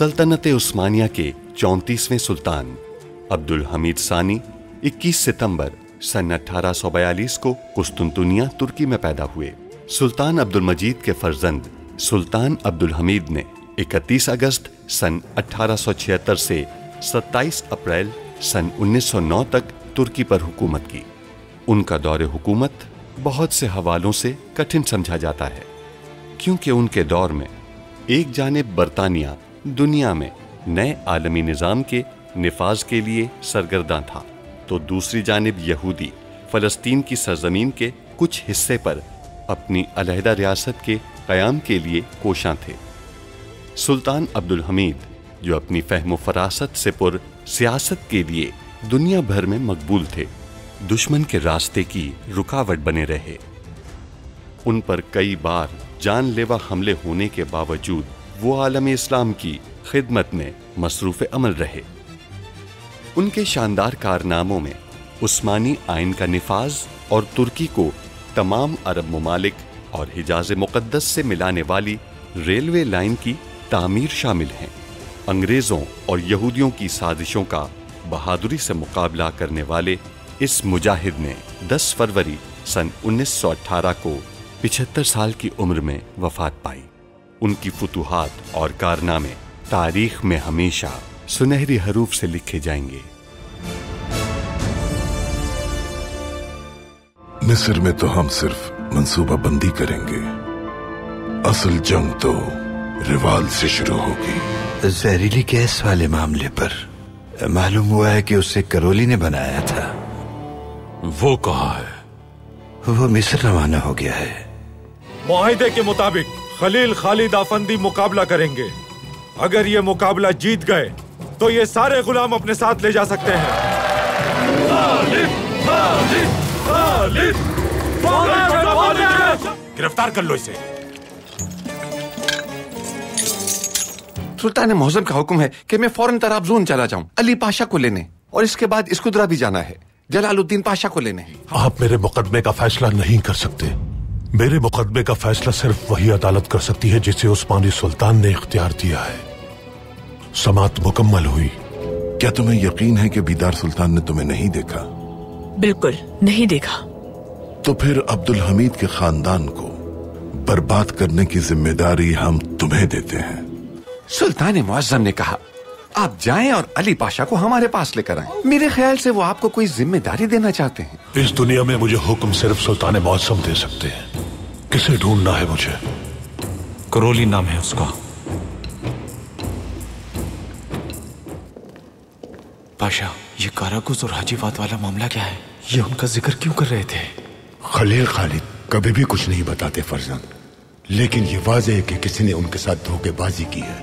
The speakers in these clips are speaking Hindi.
सल्तनत उस्मानिया के 34वें सुल्तान अब्दुल हमीद सानी 21 सितंबर सन 1842 को कुस्तुनतुनिया तुर्की में पैदा हुए। सुल्तान अब्दुल मजीद के फर्जंद सुल्तान अब्दुल हमीद ने 31 अगस्त सन 1876 से 27 अप्रैल सन 1909 तक तुर्की पर हुकूमत की। उनका दौरे हुकूमत बहुत से हवालों से कठिन समझा जाता है, क्योंकि उनके दौर में एक जानिब बरतानिया दुनिया में नए आलमी निज़ाम के निफाज के लिए सरगर्दा था, तो दूसरी जानिब यहूदी फ़लस्तीन की सरजमीन के कुछ हिस्से पर अपनी अलहदा रियासत के क़याम के लिए कोशां थे। सुल्तान अब्दुल हमीद, जो अपनी फ़हम फ़रासत से पुर सियासत के लिए दुनिया भर में मकबूल थे, दुश्मन के रास्ते की रुकावट बने रहे। उन पर कई बार जानलेवा हमले होने के बावजूद वो आलम इस्लाम की खिदमत में मसरूफ़ अमल रहे। उनके शानदार कारनामों में उस्मानी आइन का निफाज और तुर्की को तमाम अरब ममालिक और हिजाज़ मुक़द्दस से मिलाने वाली रेलवे लाइन की तामीर शामिल हैं। अंग्रेज़ों और यहूदियों की साजिशों का बहादुरी से मुकाबला करने वाले इस मुजाहिद ने 10 फरवरी सन 1918 को 75 साल की उम्र में वफात पाई। उनकी फुतूहात और कारनामे तारीख में हमेशा सुनहरी हरूफ से लिखे जाएंगे। मिस्र में तो हम सिर्फ मंसूबाबंदी करेंगे, असल जंग तो रिवाल से शुरू होगी। जहरीली गैस वाले मामले पर मालूम हुआ है कि उसे करोली ने बनाया था। वो कहाँ है? वो मिस्र रवाना हो गया है। मुआहिदे के मुताबिक खलील खालिद आफंदी मुकाबला करेंगे। अगर ये मुकाबला जीत गए तो ये सारे गुलाम अपने साथ ले जा सकते हैं। खालिद, खालिद, खालिद, गिरफ्तार कर लो इसे। सुल्तान मौज़म का हुक्म है कि मैं फौरन तराब जोन चला जाऊं अली पाशा को लेने, और इसके बाद इसकुदरा भी जाना है जलालुद्दीन पाशा को लेने। आप मेरे मुकदमे का फैसला नहीं कर सकते। मेरे मुकदमे का फैसला सिर्फ वही अदालत कर सकती है जिसे उस्मानी सुल्तान ने इख्तियार दिया है। समात मुकम्मल हुई। क्या तुम्हें यकीन है कि बीदार सुल्तान ने तुम्हें नहीं देखा? बिल्कुल नहीं देखा। तो फिर अब्दुल हमीद के खानदान को बर्बाद करने की जिम्मेदारी हम तुम्हें देते हैं। सुल्तान मुअज्जम ने कहा आप जाएं और अली पाशा को हमारे पास लेकर आएं। मेरे ख्याल से वो आपको कोई जिम्मेदारी देना चाहते हैं। इस दुनिया में मुझे हुक्म सिर्फ सुल्तान मुअज्जम दे सकते हैं। किसे ढूंढना है मुझे? करोली नाम है उसका। पाशा, ये काराकुस और हाजीवाद वाला मामला क्या है? ये उनका जिक्र क्यों कर रहे थे? खलील खालिद कभी भी कुछ नहीं बताते फर्जंद, लेकिन ये वाज़ेह है कि किसी ने उनके साथ धोखेबाजी की है।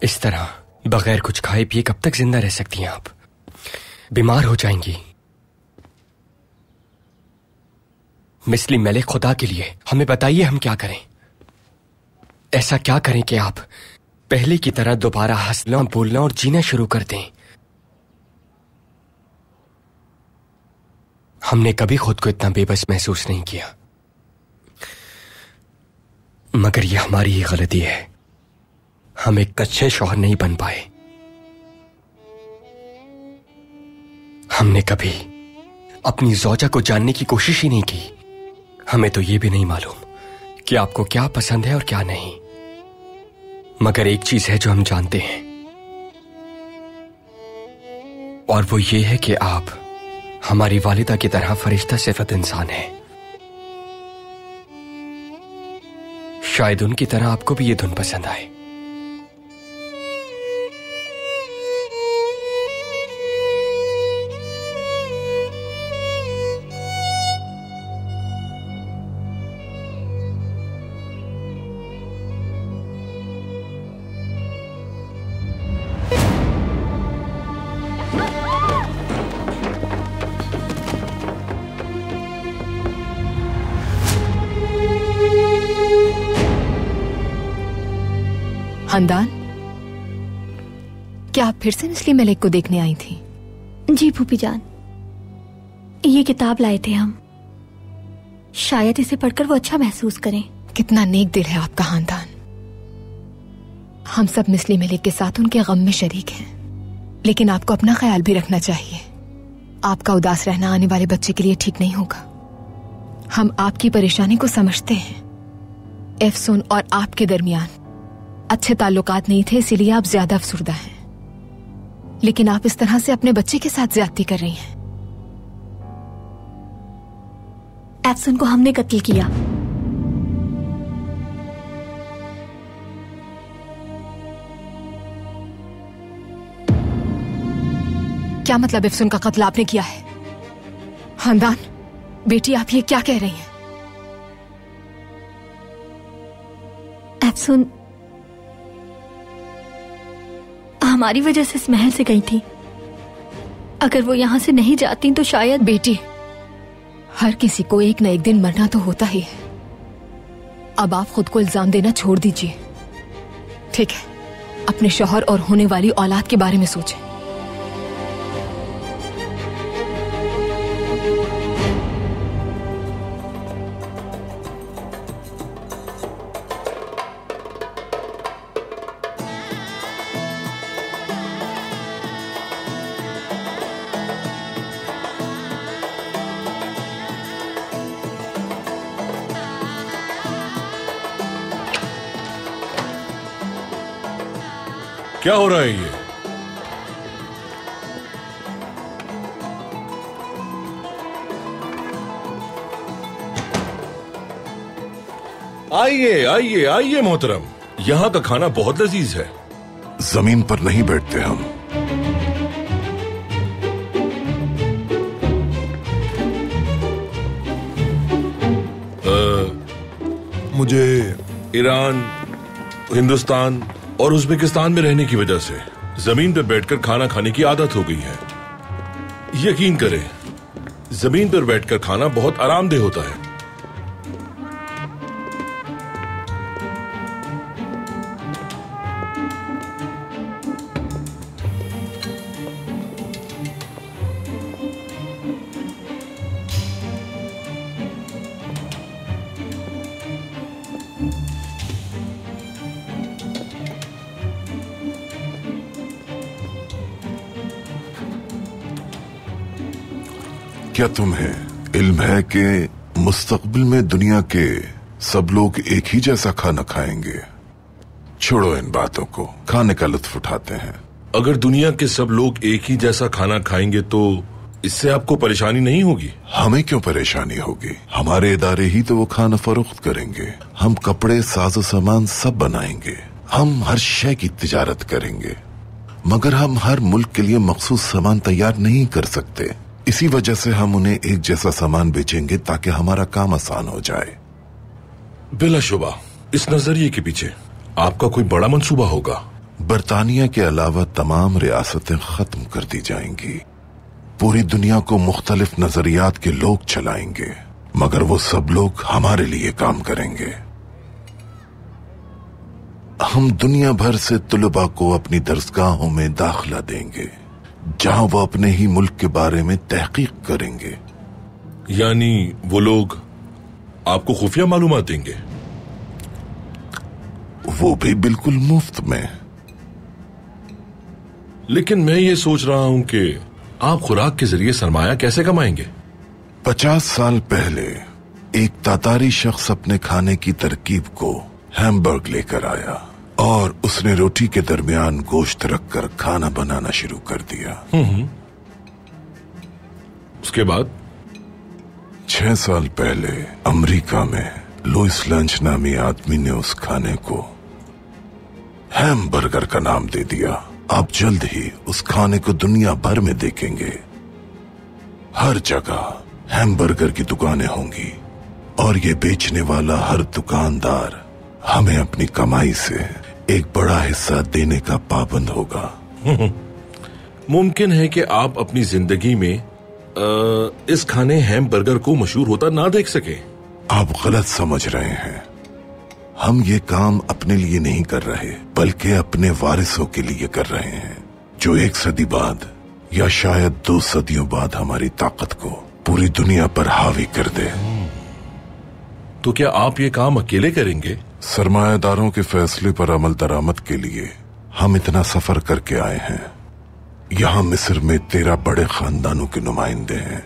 इस तरह बगैर कुछ खाए पिए कब तक जिंदा रह सकती हैं आप? बीमार हो जाएंगी। मिस्ली मलिक, खुदा के लिए हमें बताइए हम क्या करें। ऐसा क्या करें कि आप पहले की तरह दोबारा हंसना, बोलना और जीना शुरू कर दें। हमने कभी खुद को इतना बेबस महसूस नहीं किया, मगर यह हमारी ही गलती है। हम एक अच्छे शौहर नहीं बन पाए। हमने कभी अपनी ज़ौजा को जानने की कोशिश ही नहीं की। हमें तो यह भी नहीं मालूम कि आपको क्या पसंद है और क्या नहीं, मगर एक चीज है जो हम जानते हैं, और वो ये है कि आप हमारी वालिदा की तरह फरिश्ता सिफत इंसान हैं। शायद उनकी तरह आपको भी ये धुन पसंद आए। खानदान, क्या आप फिर से मिस्ली मलिक को देखने आई थी? जी फूफी जान, ये किताब लाए थे हम। शायद इसे पढ़कर वो अच्छा महसूस करें। कितना नेक दिल है आपका खानदान। हम सब मिस्ली मलिक के साथ उनके गम में शरीक हैं, लेकिन आपको अपना ख्याल भी रखना चाहिए। आपका उदास रहना आने वाले बच्चे के लिए ठीक नहीं होगा। हम आपकी परेशानी को समझते हैं। एफसून और आपके दरमियान अच्छे ताल्लुकात नहीं थे, इसीलिए आप ज्यादा अफसुर्दा हैं। लेकिन आप इस तरह से अपने बच्चे के साथ ज्यादती कर रही हैं। एफसून को हमने कत्ल किया। क्या मतलब एफसून का कत्ल आपने किया है? खानदान, बेटी आप ये क्या कह रही हैं? एफसून हमारी वजह से इस महल से गई थी। अगर वो यहां से नहीं जाती तो शायद। बेटी, हर किसी को एक न एक दिन मरना तो होता ही है। अब आप खुद को इल्जाम देना छोड़ दीजिए, ठीक है? अपने शौहर और होने वाली औलाद के बारे में सोचें। क्या हो रहा है ये? आइए आइए आइए मोहतरम, यहाँ का खाना बहुत लजीज है। जमीन पर नहीं बैठते हम। मुझे ईरान, हिंदुस्तान और उज़्बेकिस्तान में रहने की वजह से जमीन पर बैठकर खाना खाने की आदत हो गई है। यकीन करें, जमीन पर बैठकर खाना बहुत आरामदेह होता है। क्या तुम्हें इल्म है कि मुस्तकबिल में दुनिया के सब लोग एक ही जैसा खाना खाएंगे? छोड़ो इन बातों को, खाने का लुत्फ उठाते हैं। अगर दुनिया के सब लोग एक ही जैसा खाना खाएंगे तो इससे आपको परेशानी नहीं होगी? हमें क्यों परेशानी होगी? हमारे इदारे ही तो वो खाना फरोख्त करेंगे। हम कपड़े, साजो सामान सब बनाएंगे। हम हर शय की तिजारत करेंगे, मगर हम हर मुल्क के लिए मखसूस सामान तैयार नहीं कर सकते। इसी वजह से हम उन्हें एक जैसा सामान बेचेंगे ताकि हमारा काम आसान हो जाए। बिलाशुबा इस नजरिए के पीछे आपका कोई बड़ा मंसूबा होगा। बरतानिया के अलावा तमाम रियासतें खत्म कर दी जाएंगी। पूरी दुनिया को मुख्तलिफ नजरियात के लोग चलाएंगे, मगर वो सब लोग हमारे लिए काम करेंगे। हम दुनिया भर से तुलबा को अपनी दरसगाहों में दाखिला देंगे, जहां वो अपने ही मुल्क के बारे में तहकीक करेंगे। यानी वो लोग आपको खुफिया मालूमात देंगे? वो भी बिल्कुल मुफ्त में। लेकिन मैं ये सोच रहा हूं कि आप खुराक के जरिए सरमाया कैसे कमाएंगे? 50 साल पहले एक तातारी शख्स अपने खाने की तरकीब को हैमबर्ग लेकर आया और उसने रोटी के दरमियान गोश्त रखकर खाना बनाना शुरू कर दिया। उसके बाद 6 साल पहले अमेरिका में लुइस लंच नामी आदमी ने उस खाने को हैमबर्गर का नाम दे दिया। आप जल्द ही उस खाने को दुनिया भर में देखेंगे। हर जगह हैमबर्गर की दुकानें होंगी और ये बेचने वाला हर दुकानदार हमें अपनी कमाई से एक बड़ा हिस्सा देने का पाबंद होगा। मुमकिन है कि आप अपनी जिंदगी में इस खाने हैमबर्गर को मशहूर होता ना देख सके। आप गलत समझ रहे हैं। हम ये काम अपने लिए नहीं कर रहे, बल्कि अपने वारिसों के लिए कर रहे हैं, जो 1 सदी बाद या शायद 2 सदियों बाद हमारी ताकत को पूरी दुनिया पर हावी कर दे। तो क्या आप ये काम अकेले करेंगे? सरमायादारों के फैसले पर अमल दरामद के लिए हम इतना सफर करके आए हैं। यहाँ मिस्र में 13 बड़े खानदानों के नुमाइंदे हैं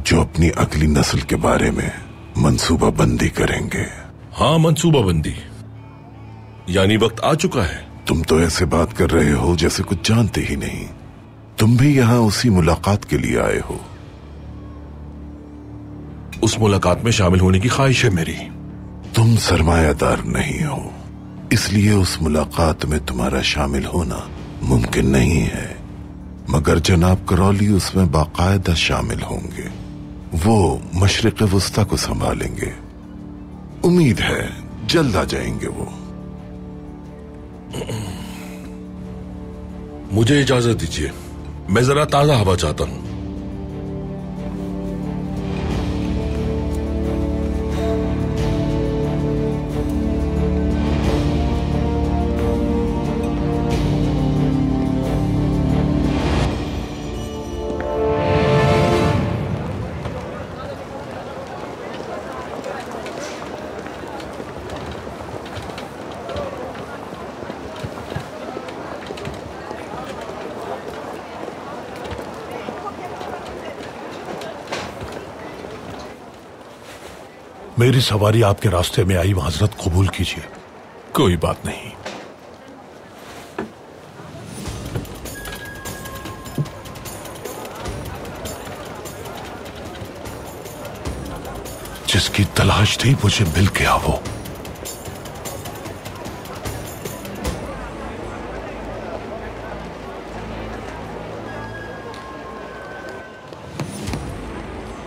जो अपनी अगली नस्ल के बारे में मंसूबा बंदी करेंगे। हाँ, मंसूबा बंदी, यानी वक्त आ चुका है। तुम तो ऐसे बात कर रहे हो जैसे कुछ जानते ही नहीं। तुम भी यहाँ उसी मुलाकात के लिए आए हो। उस मुलाकात में शामिल होने की ख्वाहिश है मेरी। तुम सरमायादार नहीं हो, इसलिए उस मुलाकात में तुम्हारा शामिल होना मुमकिन नहीं है। मगर जनाब करौली उसमें बाकायदा शामिल होंगे। वो मशरिक़ वुस्ता को संभालेंगे। उम्मीद है जल्द आ जाएंगे वो। मुझे इजाजत दीजिए, मैं जरा ताजा हवा चाहता हूं। मेरी सवारी आपके रास्ते में आई, माजरत कबूल कीजिए। कोई बात नहीं। जिसकी तलाश थी मुझे मिल गया वो।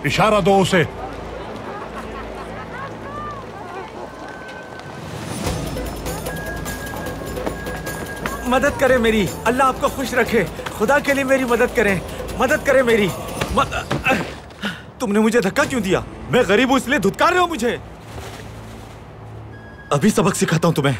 इशारा दो उसे। मदद करें मेरी, अल्लाह आपको खुश रखे। खुदा के लिए मेरी मदद करें, मदद करें मेरी। तुमने मुझे धक्का क्यों दिया? मैं गरीब हूं इसलिए धुतकार रहे हो मुझे? अभी सबक सिखाता हूं तुम्हें।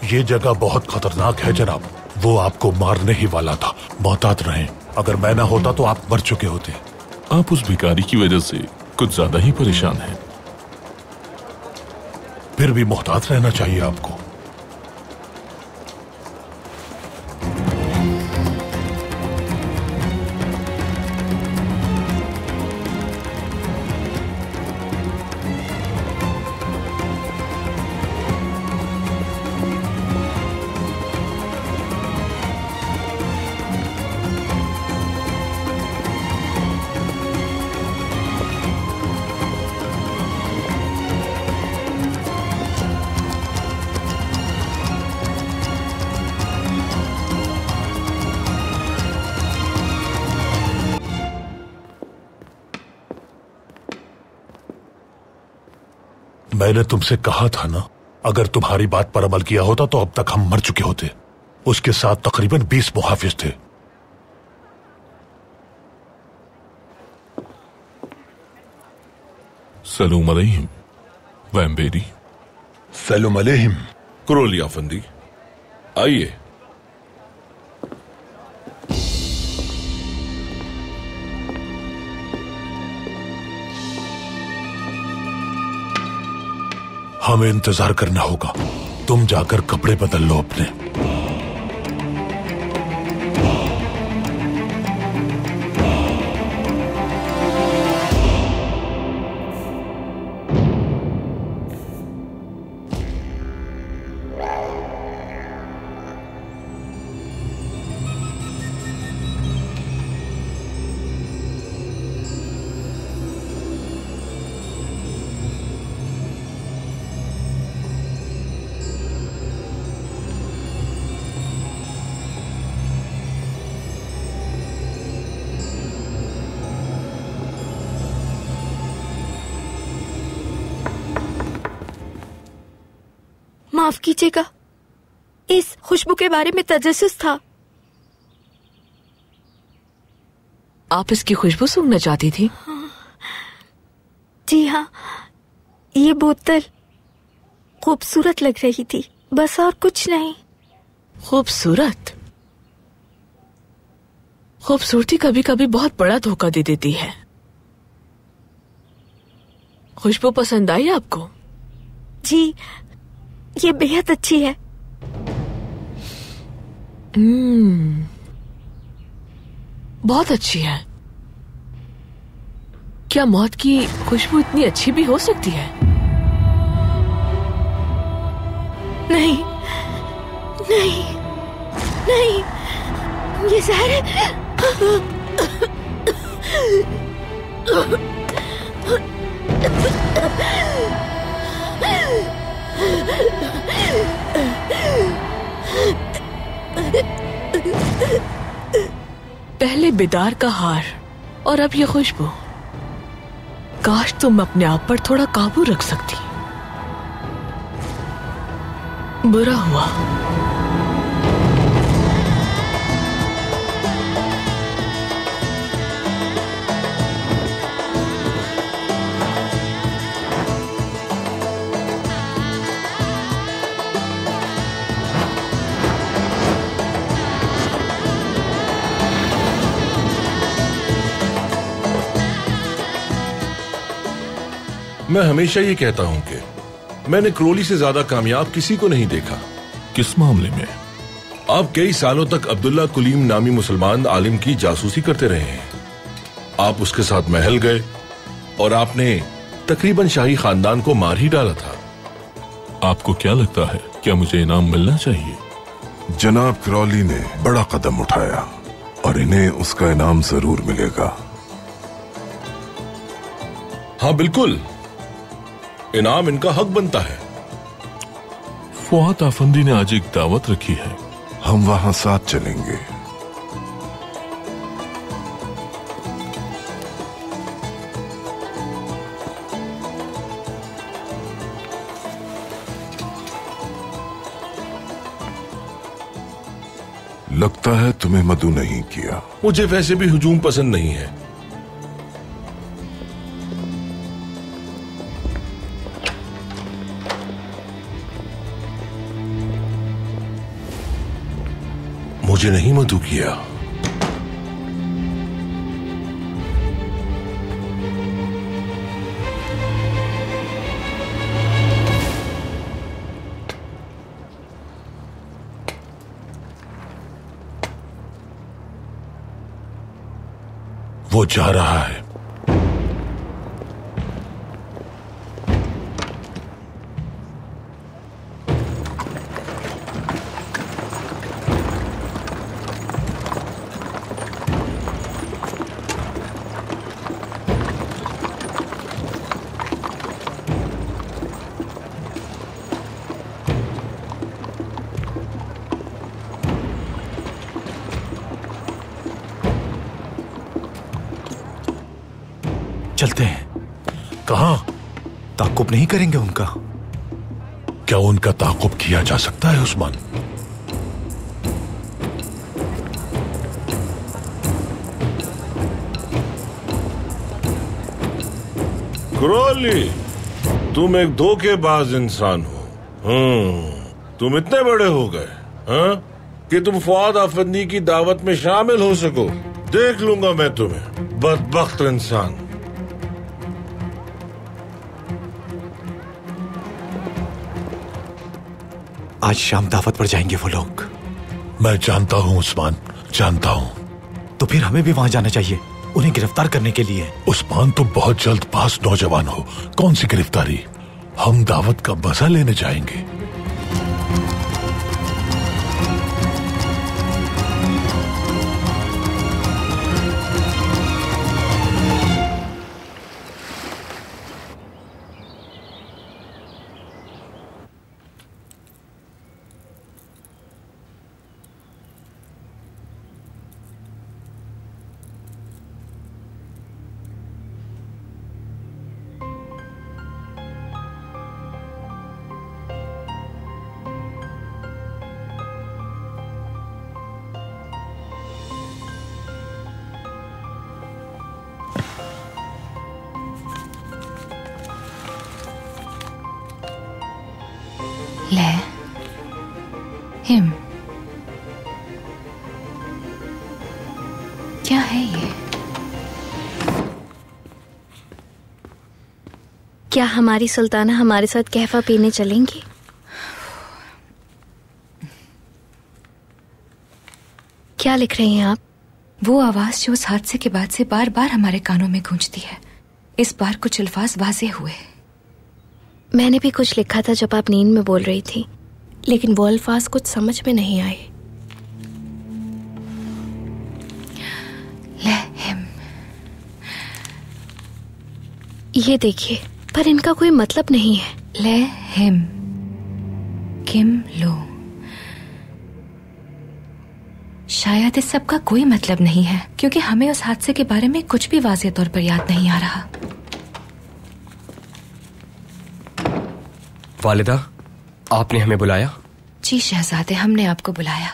ये जगह बहुत खतरनाक है जनाब। वो आपको मारने ही वाला था। मोहतात रहें, अगर मैं ना होता तो आप मर चुके होते। आप उस भिखारी की वजह से कुछ ज्यादा ही परेशान हैं। फिर भी मोहतात रहना चाहिए आपको। मैंने तुमसे कहा था ना, अगर तुम्हारी बात पर अमल किया होता तो अब तक हम मर चुके होते। उसके साथ तकरीबन 20 मुहाफिज थे। सलाम अलैहिम वैम्बेरी। सलाम अलैहिम करौली अफंदी, आइए। हमें इंतजार करना होगा। तुम जाकर कपड़े बदल लो अपने। माफ कीजिएगा, इस खुशबू के बारे में तजस्सुस था। आप इसकी खुशबू सूंघना चाहती थी? जी हाँ, ये बोतल खूबसूरत लग रही थी, बस और कुछ नहीं। खूबसूरत? खूबसूरती कभी कभी बहुत बड़ा धोखा दे देती है। खुशबू पसंद आई आपको? जी, ये बेहद अच्छी है। बहुत अच्छी है। क्या मौत की खुशबू इतनी अच्छी भी हो सकती है? नहीं नहीं नहीं, ये जहर है। पहले बेदार का हार और अब ये खुशबू। काश तुम अपने आप पर थोड़ा काबू रख सकती। बुरा हुआ। मैं हमेशा ये कहता हूं कि मैंने क्रोली से ज्यादा कामयाब किसी को नहीं देखा। किस मामले में? आप कई सालों तक अब्दुल्ला कुलीम नामी मुसलमान आलिम की जासूसी करते रहे हैं। आप उसके साथ महल गए और आपने तकरीबन शाही खानदान को मार ही डाला था। आपको क्या लगता है, क्या मुझे इनाम मिलना चाहिए? जनाब क्रॉली ने बड़ा कदम उठाया और इन्हें उसका इनाम जरूर मिलेगा। हाँ बिल्कुल, इनाम इनका हक बनता है। फुआद आफंदी ने आज एक दावत रखी है। हम वहां साथ चलेंगे। लगता है तुम्हें मधु नहीं किया। मुझे वैसे भी हुजूम पसंद नहीं है। मुझे नहीं मधु किया। वो जा रहा है। चलते हैं। कहां? ताकुब नहीं करेंगे उनका? क्या उनका ताकुब किया जा सकता है उस्मान? क्रोली, तुम एक धोखेबाज इंसान हो। तुम इतने बड़े हो गए कि तुम फुआद आफंदी की दावत में शामिल हो सको। देख लूंगा मैं तुम्हें, बदबख्त इंसान। आज शाम दावत पर जाएंगे वो लोग। मैं जानता हूं उस्मान, जानता हूं। तो फिर हमें भी वहां जाना चाहिए, उन्हें गिरफ्तार करने के लिए। उस्मान, तुम बहुत जल्द पास नौजवान हो। कौन सी गिरफ्तारी? हम दावत का मजा लेने जाएंगे। क्या है ये? क्या हमारी सुल्ताना हमारे साथ कहवा पीने चलेंगी? क्या लिख रही हैं आप? वो आवाज जो उस हादसे के बाद से बार बार हमारे कानों में गूंजती है। इस बार कुछ अल्फाज वाज़ेह हुए। मैंने भी कुछ लिखा था जब आप नींद में बोल रही थी, लेकिन वो अल्फाज कुछ समझ में नहीं आए। लहम। ये देखिए, पर इनका कोई मतलब नहीं है। लहम किम लो। शायद इस सब का कोई मतलब नहीं है, क्योंकि हमें उस हादसे के बारे में कुछ भी वाज़ेह तौर पर याद नहीं आ रहा। वालिदा, आपने हमें बुलाया? जी शहजादे, हमने आपको बुलाया।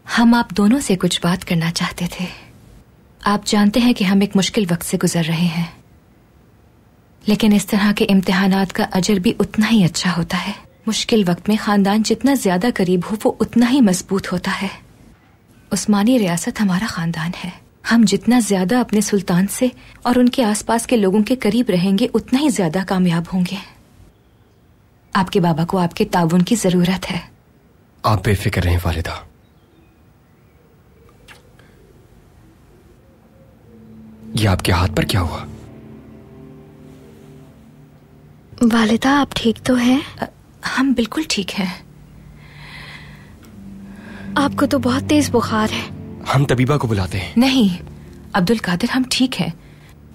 हम आप दोनों से कुछ बात करना चाहते थे। आप जानते हैं कि हम एक मुश्किल वक्त से गुजर रहे हैं, लेकिन इस तरह के इम्तिहानात का अजर भी उतना ही अच्छा होता है। मुश्किल वक्त में खानदान जितना ज्यादा करीब हो वो उतना ही मजबूत होता है। उस्मानी रियासत हमारा खानदान है। हम जितना ज्यादा अपने सुल्तान से और उनके आसपास के लोगों के करीब रहेंगे उतना ही ज्यादा कामयाब होंगे। आपके बाबा को आपके ताउन की जरूरत है। आप बेफिक्र रहें वालिदा। ये आपके हाथ पर क्या हुआ? वालिदा, आप ठीक तो हैं? हम बिल्कुल ठीक हैं। आपको तो बहुत तेज बुखार है। हम तबीबा को बुलाते हैं। नहीं अब्दुल कादिर, हम ठीक हैं।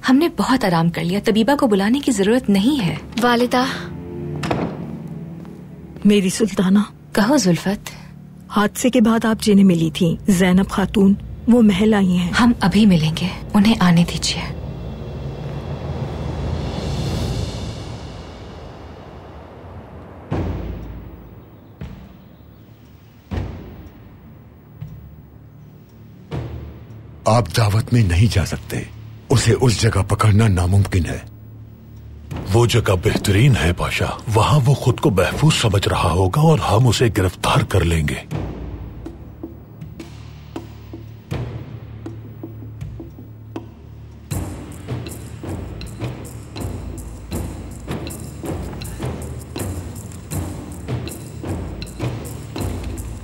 हमने बहुत आराम कर लिया, तबीबा को बुलाने की जरूरत नहीं है। वालिदा। मेरी सुल्ताना। कहो जुल्फत। हादसे के बाद आप जिन्हें मिली थी, जैनब खातून, वो महल आई हैं। हम अभी मिलेंगे, उन्हें आने दीजिए। आप दावत में नहीं जा सकते। उसे उस जगह पकड़ना नामुमकिन है। वो जगह बेहतरीन है पाशा। वहां वो खुद को महफूज समझ रहा होगा और हम उसे गिरफ्तार कर लेंगे।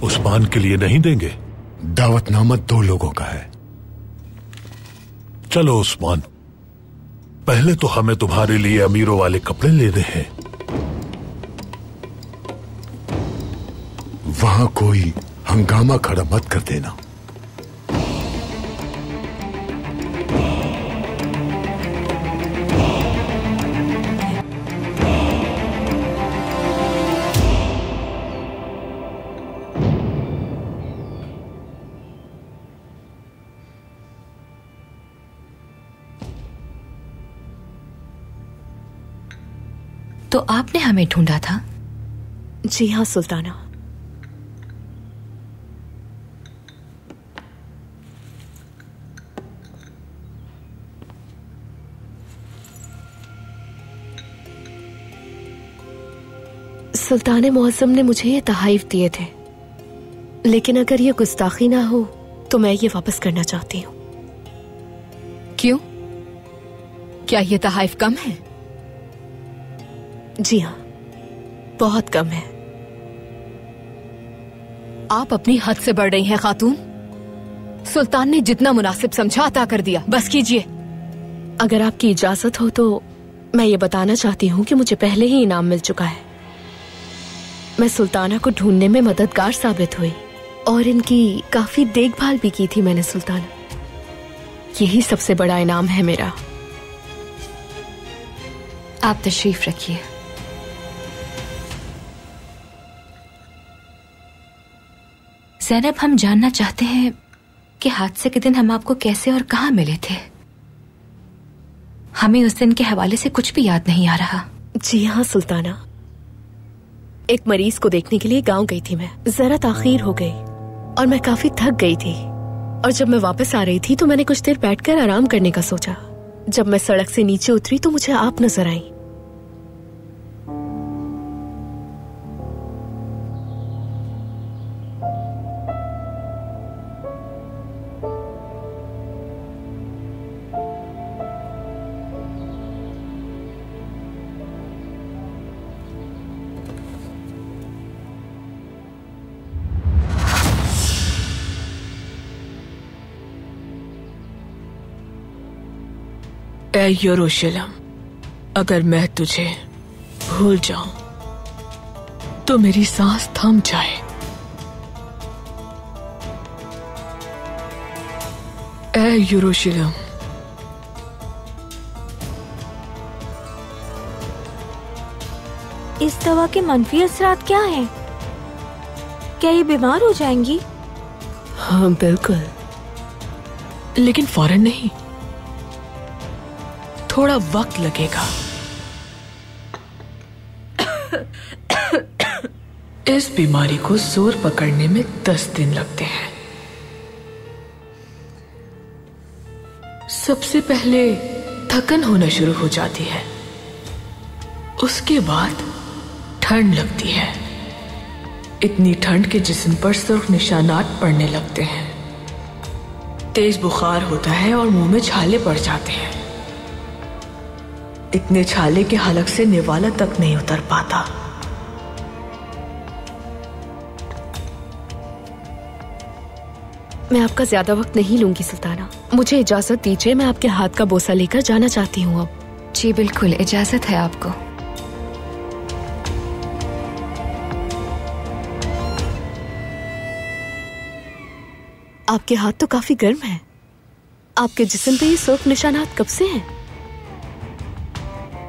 उस्मान के लिए नहीं देंगे। दावतनामा 2 लोगों का है। चलो उस्मान, पहले तो हमें तुम्हारे लिए अमीरों वाले कपड़े लेने हैं। वहां कोई हंगामा खड़ा मत कर देना। तो आपने हमें ढूंढा था? जी हाँ सुल्ताना। सुल्तान मुअज्जम ने मुझे ये तहाइफ दिए थे, लेकिन अगर ये गुस्ताखी ना हो तो मैं ये वापस करना चाहती हूँ। क्यों? क्या ये तहाइफ कम है? जी हाँ, बहुत कम है। आप अपनी हद से बढ़ रही हैं खातून। सुल्तान ने जितना मुनासिब समझा अता कर दिया, बस कीजिए। अगर आपकी इजाजत हो तो मैं ये बताना चाहती हूँ कि मुझे पहले ही इनाम मिल चुका है। मैं सुल्ताना को ढूंढने में मददगार साबित हुई और इनकी काफी देखभाल भी की थी मैंने सुल्ताना। यही सबसे बड़ा इनाम है मेरा। आप तशरीफ रखिए। ज़ैनब, हम जानना चाहते हैं कि हादसे के दिन हम आपको कैसे और कहां मिले थे। हमें उस दिन के हवाले से कुछ भी याद नहीं आ रहा। जी हाँ सुल्ताना, एक मरीज को देखने के लिए गांव गई थी मैं। जरा ताखीर हो गई और मैं काफी थक गई थी, और जब मैं वापस आ रही थी तो मैंने कुछ देर बैठकर आराम करने का सोचा। जब मैं सड़क से नीचे उतरी तो मुझे आप नजर आई। ऐ यरूशलेम, अगर मैं तुझे भूल जाऊं तो मेरी सांस थम जाए। ऐ यरूशलेम, इस दवा के मनफी असरात क्या हैं? क्या ये बीमार हो जाएंगी? हाँ बिल्कुल, लेकिन फौरन नहीं, थोड़ा वक्त लगेगा। इस बीमारी को जोर पकड़ने में 10 दिन लगते हैं। सबसे पहले थकन होना शुरू हो जाती है, उसके बाद ठंड लगती है, इतनी ठंड के जिस्म पर सुर्ख निशानात पड़ने लगते हैं, तेज बुखार होता है और मुंह में छाले पड़ जाते हैं। इतने छाले के हलक से निवाला तक नहीं उतर पाता। मैं आपका ज्यादा वक्त नहीं लूंगी सुल्ताना, मुझे इजाजत दीजिए, मैं आपके हाथ का बोसा लेकर जाना चाहती हूँ अब। जी बिल्कुल, इजाजत है आपको। आपके हाथ तो काफी गर्म हैं। आपके जिस्म पे ये सुर्ख निशानात कब से हैं?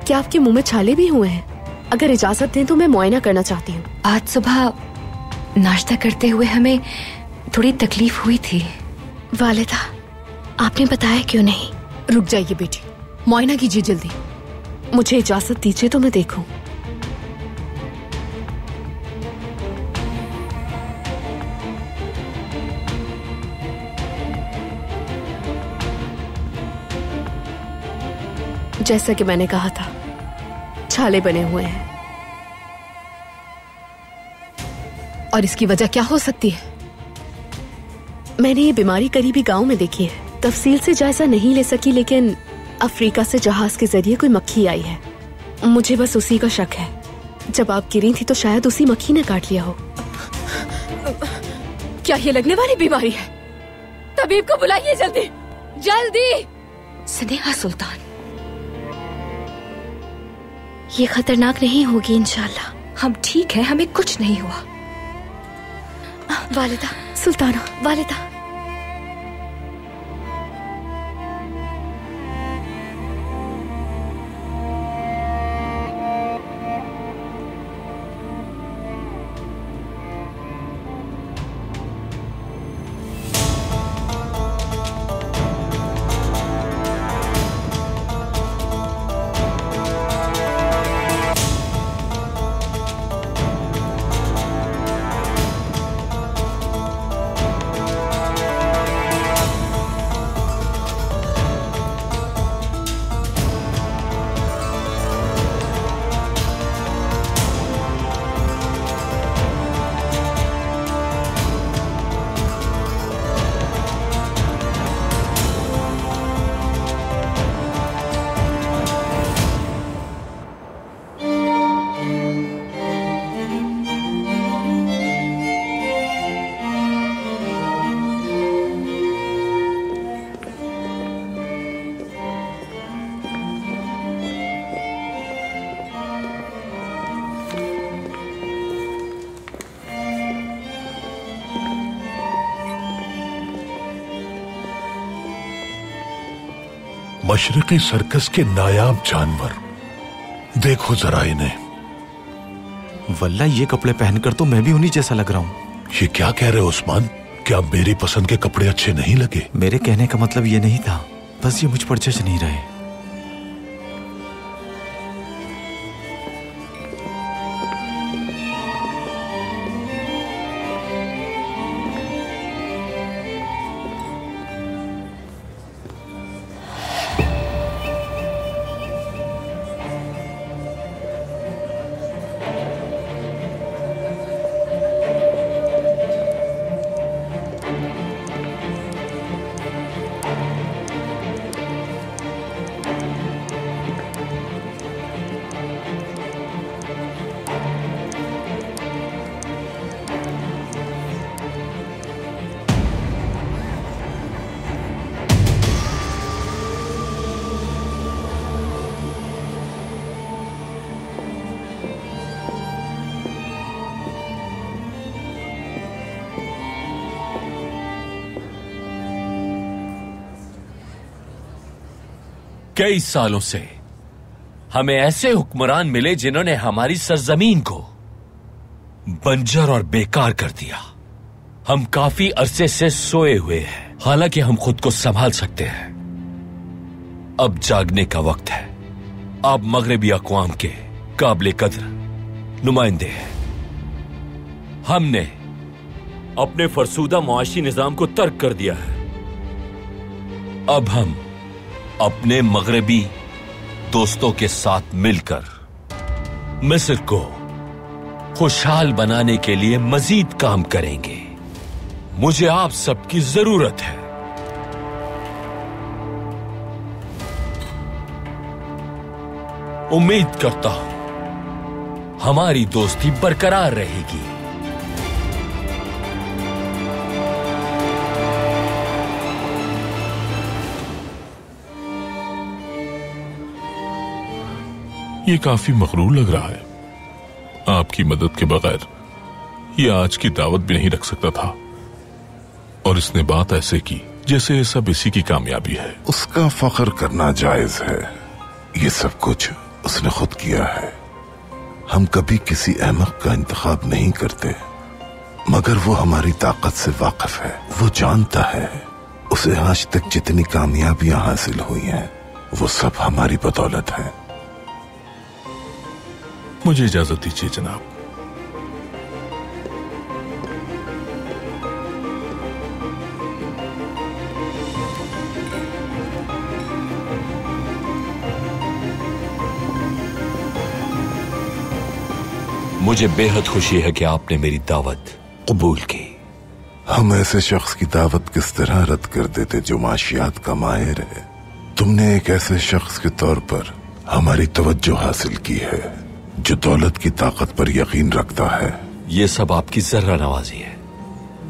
क्या आपके मुंह में छाले भी हुए हैं? अगर इजाजत दें तो मैं मुआयना करना चाहती हूँ। आज सुबह नाश्ता करते हुए हमें थोड़ी तकलीफ हुई थी। वालिदा, आपने बताया क्यों नहीं? रुक जाइए बेटी, मुआयना कीजिए जल्दी। मुझे इजाजत दीजिए तो मैं देखूं। जैसा कि मैंने कहा था, छाले बने हुए हैं। और इसकी वजह क्या हो सकती है? मैंने ये बीमारी करीबी गांव में देखी है। तफसील से जायजा नहीं ले सकी, लेकिन अफ्रीका से जहाज के जरिए कोई मक्खी आई है। मुझे बस उसी का शक है। जब आप गिरी थी तो शायद उसी मक्खी ने काट लिया हो। क्या ये लगने वाली बीमारी है? तबीब को बुलाइए जल्दी, जल्दी। स्नेहा सुल्तान, ये खतरनाक नहीं होगी इंशाल्लाह। हम ठीक हैं, हमें कुछ नहीं हुआ। वालिदा, सुल्ताना, वालिदा। मशरकी सर्कस के नायाब जानवर, देखो जरा इन्हें। वल्ला ये कपड़े पहनकर तो मैं भी उन्हीं जैसा लग रहा हूँ। ये क्या कह रहे हो उस्मान? क्या मेरी पसंद के कपड़े अच्छे नहीं लगे? मेरे कहने का मतलब ये नहीं था, बस ये मुझ पर जच नहीं रहे। कई सालों से हमें ऐसे हुक्मरान मिले जिन्होंने हमारी सरजमीन को बंजर और बेकार कर दिया। हम काफी अरसे से सोए हुए हैं, हालांकि हम खुद को संभाल सकते हैं। अब जागने का वक्त है। आप मगरबी अक़वाम के काबिल कद्र नुमाइंदे हैं। हमने अपने फरसूदा मुआशी निजाम को तर्क कर दिया है। अब हम अपने मगरबी दोस्तों के साथ मिलकर मिस्र को खुशहाल बनाने के लिए मजीद काम करेंगे। मुझे आप सबकी जरूरत है। उम्मीद करता हूं हमारी दोस्ती बरकरार रहेगी। ये काफी मगरूर लग रहा है। आपकी मदद के बगैर ये आज की दावत भी नहीं रख सकता था, और इसने बात ऐसे की जैसे ये सब इसी की कामयाबी है। उसका फख्र करना जायज है। ये सब कुछ उसने खुद किया है। हम कभी किसी अहमक का इंतखाब नहीं करते, मगर वो हमारी ताकत से वाकिफ है। वो जानता है उसे आज तक जितनी कामयाबियां हासिल हुई हैं वो सब हमारी बदौलत है। मुझे इजाजत दीजिए जनाब। मुझे बेहद खुशी है कि आपने मेरी दावत कबूल की। हम ऐसे शख्स की दावत किस तरह रद्द कर देते जो माशियात का माहिर है। तुमने एक ऐसे शख्स के तौर पर हमारी तवज्जो हासिल की है जो दौलत की ताकत पर यकीन रखता है। ये सब आपकी जर्रा नवाजी है।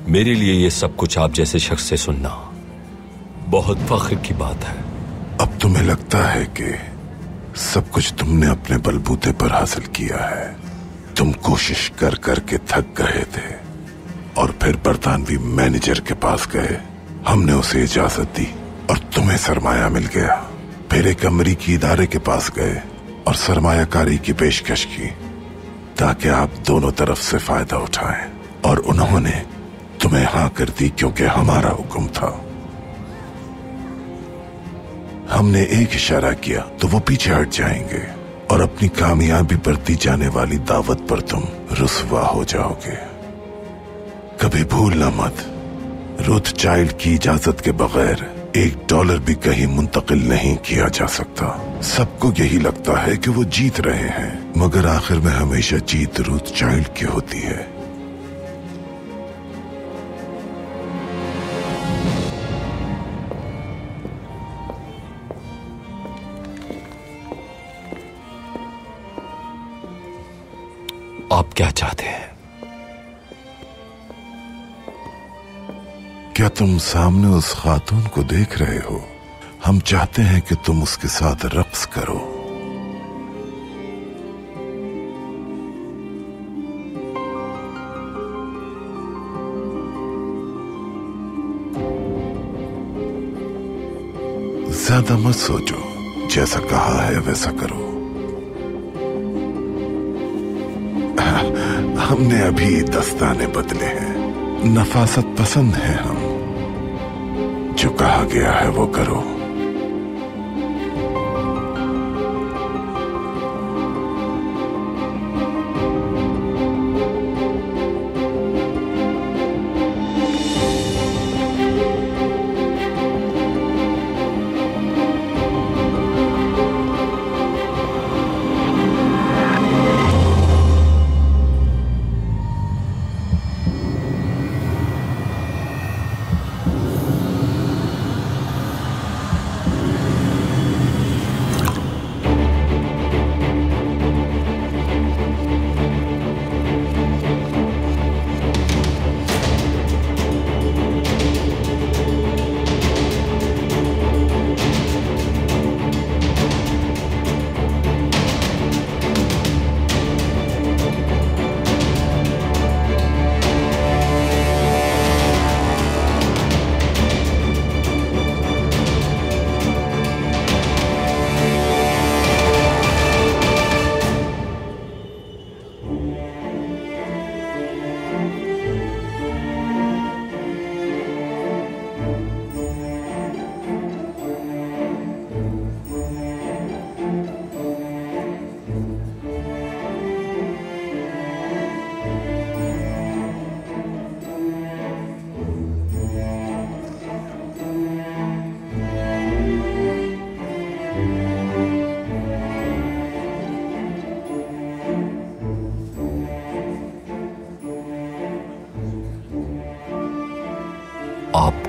मेरे लिए ये सब कुछ आप जैसे शख्स से सुनना बहुत फख्र की बात है। अब तुम्हें लगता है कि सब कुछ तुमने अपने बलबूते पर हासिल किया है। तुम कोशिश कर कर के थक गए थे और फिर बरतानवी मैनेजर के पास गए। हमने उसे इजाजत दी और तुम्हें सरमाया मिल गया। फिर एक अमरीकी इदारे के पास गए और सरमायाकारी की पेशकश की ताकि आप दोनों तरफ से फायदा उठाएं, और उन्होंने तुम्हें हाँ कर दी क्योंकि हमारा हुक्म था। हमने एक इशारा किया तो वो पीछे हट जाएंगे और अपनी कामयाबी पर दी जाने वाली दावत पर तुम रुस्वा हो जाओगे। कभी भूलना मत, रोथचाइल्ड की इजाजत के बगैर $1 भी कहीं मुंतकिल नहीं किया जा सकता। सबको यही लगता है कि वो जीत रहे हैं, मगर आखिर में हमेशा जीत रोथचाइल्ड की होती है। आप क्या चाहते हैं? क्या तुम सामने उस खातून को देख रहे हो? हम चाहते हैं कि तुम उसके साथ रक्स करो। ज्यादा मत सोचो, जैसा कहा है वैसा करो। हमने अभी दस्ताने बदले हैं। नफासत पसंद है हम। जो कहा गया है वो करो।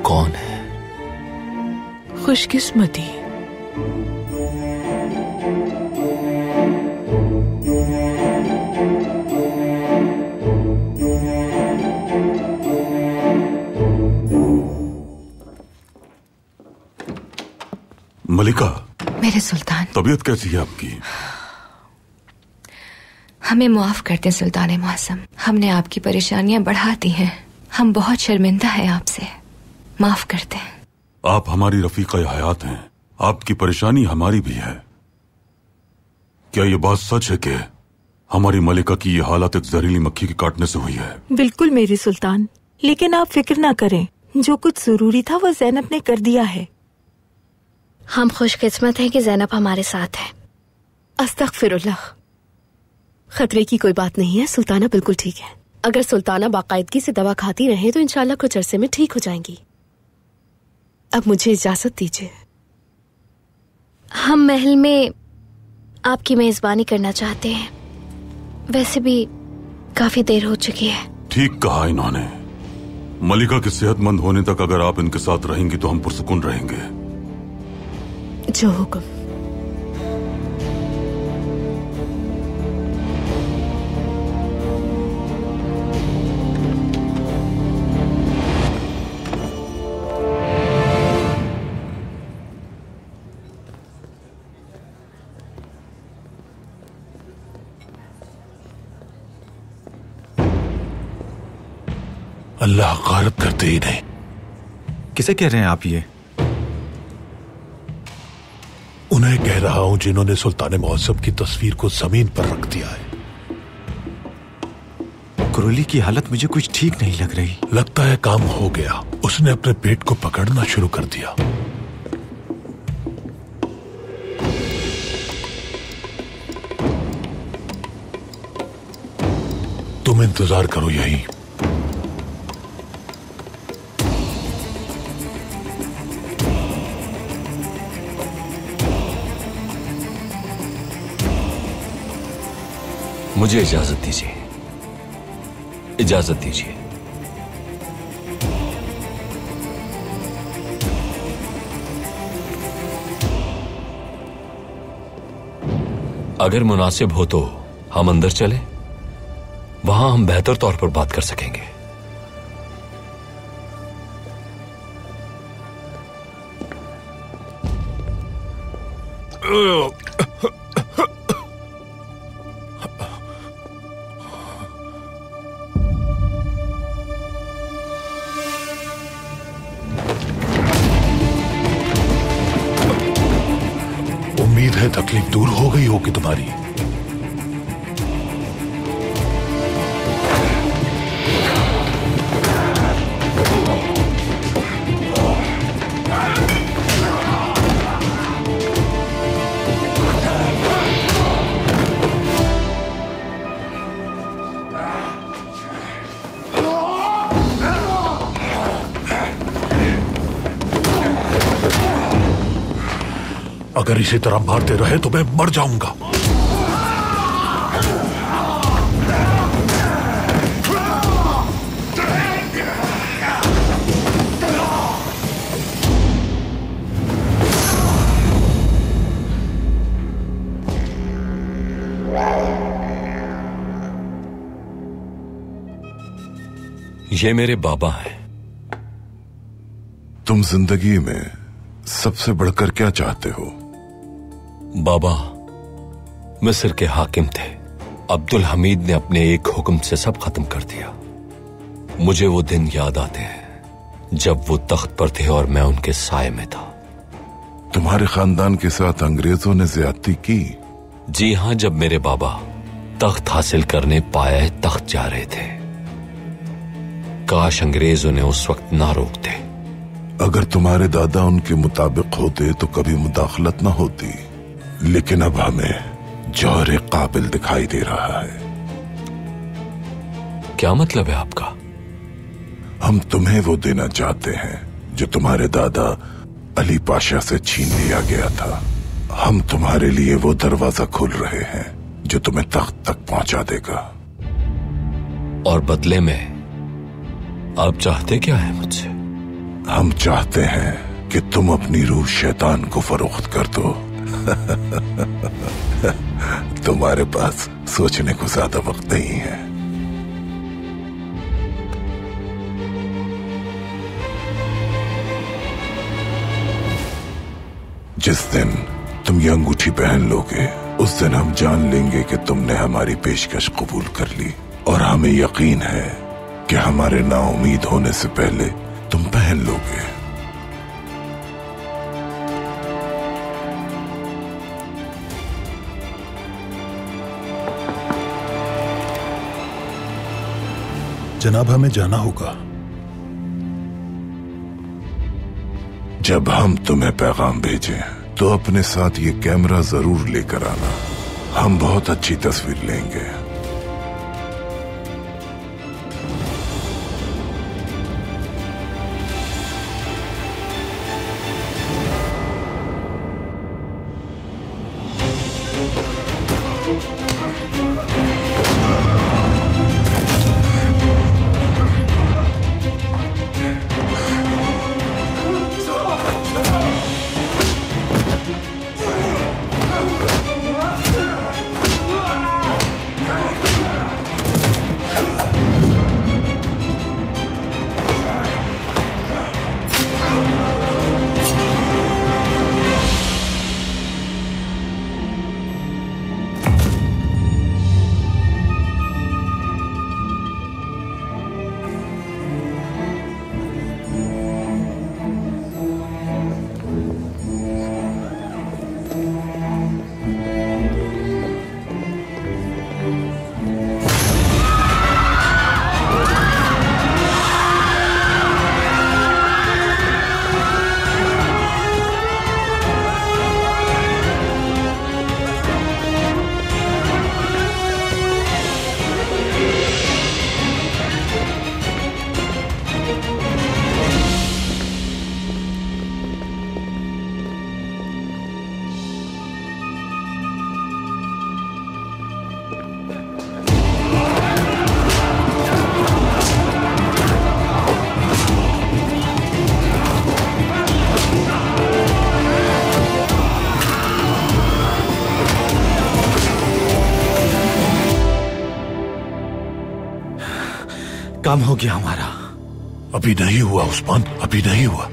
कौन है? खुशकिस्मती। मलिका, मेरे सुल्तान, तबीयत कैसी है आपकी? हमें माफ कर दें सुल्तान मुअज़्ज़म, हमने आपकी परेशानियां बढ़ा दी हैं। हम बहुत शर्मिंदा हैं आपसे, माफ कर दें। आप हमारी रफीका हयात हैं, आपकी परेशानी हमारी भी है। क्या ये बात सच है कि हमारी मलिका की ये हालत एक जहरीली मक्खी के काटने से हुई है? बिल्कुल मेरी सुल्तान, लेकिन आप फिक्र ना करें, जो कुछ जरूरी था वो ज़ैनब ने कर दिया है। हम खुशकिस्मत हैं कि ज़ैनब हमारे साथ है। अस्तगफिरुल्लाह। खतरे की कोई बात नहीं है, सुल्ताना बिल्कुल ठीक है। अगर सुल्ताना बाकायदगी से दवा खाती रहे तो इंशाल्लाह कुछ अरसे में ठीक हो जाएंगी। अब मुझे इजाजत दीजिए। हम महल में आपकी मेजबानी करना चाहते हैं, वैसे भी काफी देर हो चुकी है। ठीक कहा इन्होंने। मलिका के सेहतमंद होने तक अगर आप इनके साथ रहेंगी तो हम पुरसुकून रहेंगे। जो हुक्म। अल्लाह गारत करते ही नहीं। किसे कह रहे हैं आप ये? उन्हें कह रहा हूं जिन्होंने सुल्तान मुअज़्ज़म की तस्वीर को जमीन पर रख दिया है। कुरोली की हालत मुझे कुछ ठीक नहीं लग रही। लगता है काम हो गया, उसने अपने पेट को पकड़ना शुरू कर दिया। तुम इंतजार करो यहीं। मुझे इजाजत दीजिए, इजाजत दीजिए। अगर मुनासिब हो तो हम अंदर चले, वहां हम बेहतर तौर पर बात कर सकेंगे। उम्मीद है तकलीफ दूर हो गई होगी तुम्हारी। अगर इसी तरह मारते रहे तो मैं मर जाऊंगा। ये मेरे बाबा हैं। तुम जिंदगी में सबसे बढ़कर क्या चाहते हो? बाबा, मिस्र के हाकिम थे। अब्दुल हमीद ने अपने एक हुक्म से सब खत्म कर दिया। मुझे वो दिन याद आते हैं जब वो तख्त पर थे और मैं उनके साए में था। तुम्हारे खानदान के साथ अंग्रेजों ने ज्यादती की? जी हां, जब मेरे बाबा तख्त हासिल करने पाए तख्त जा रहे थे। काश अंग्रेज उन्हें उस वक्त ना रोकते। अगर तुम्हारे दादा उनके मुताबिक होते तो कभी मुदाखलत ना होती, लेकिन अब हमें जौहर काबिल दिखाई दे रहा है। क्या मतलब है आपका? हम तुम्हें वो देना चाहते हैं जो तुम्हारे दादा अली पाशा से छीन लिया गया था। हम तुम्हारे लिए वो दरवाजा खोल रहे हैं जो तुम्हें तख्त तक पहुंचा देगा। और बदले में आप चाहते क्या है मुझसे? हम चाहते हैं कि तुम अपनी रूह शैतान को फरोख्त कर दो। तुम्हारे पास सोचने को ज्यादा वक्त नहीं है। जिस दिन तुम ये अंगूठी पहन लोगे, उस दिन हम जान लेंगे कि तुमने हमारी पेशकश कबूल कर ली, और हमें यकीन है कि हमारे नाउमीद होने से पहले तुम पहन लोगे। जनाब, हमें जाना होगा। जब हम तुम्हें पैगाम भेजें तो अपने साथ ये कैमरा जरूर लेकर आना। हम बहुत अच्छी तस्वीर लेंगे। काम हो गया हमारा। अभी नहीं हुआ उस्मान, अभी नहीं हुआ।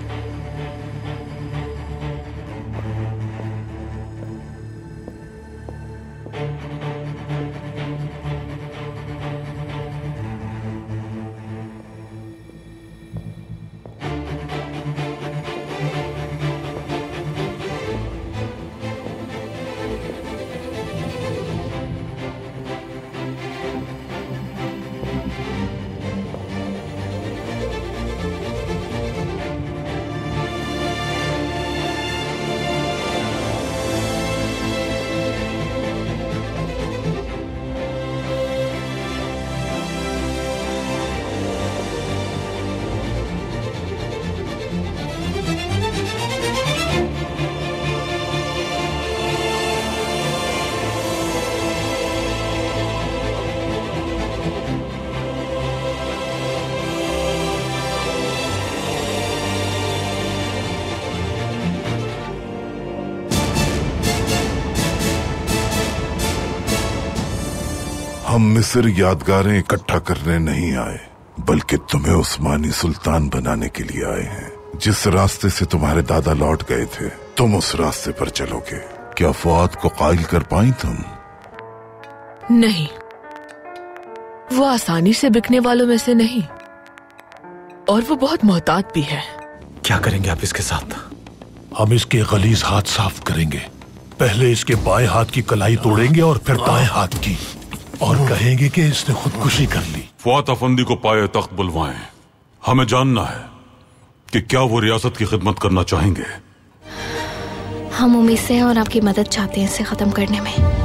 हम मिस्र यादगारें इकट्ठा करने नहीं आए, बल्कि तुम्हें उस्मानी सुल्तान बनाने के लिए आए हैं। जिस रास्ते से तुम्हारे दादा लौट गए थे, तुम उस रास्ते पर चलोगे। क्या फौद को कायल कर पाई तुम? नहीं, वो आसानी से बिकने वालों में से नहीं, और वो बहुत मोहतात भी है। क्या करेंगे आप इसके साथ? हम इसके गलीज हाथ साफ करेंगे। पहले इसके बाएं हाथ की कलाई तोड़ेंगे और फिर दाएं हाथ की, और कहेंगे कि इसने खुदकुशी कर ली। फौत अफंदी को पाए तख्त बुलवाएं। हमें जानना है कि क्या वो रियासत की खिदमत करना चाहेंगे। हम उम्मीद से हैं और आपकी मदद चाहते हैं इसे खत्म करने में।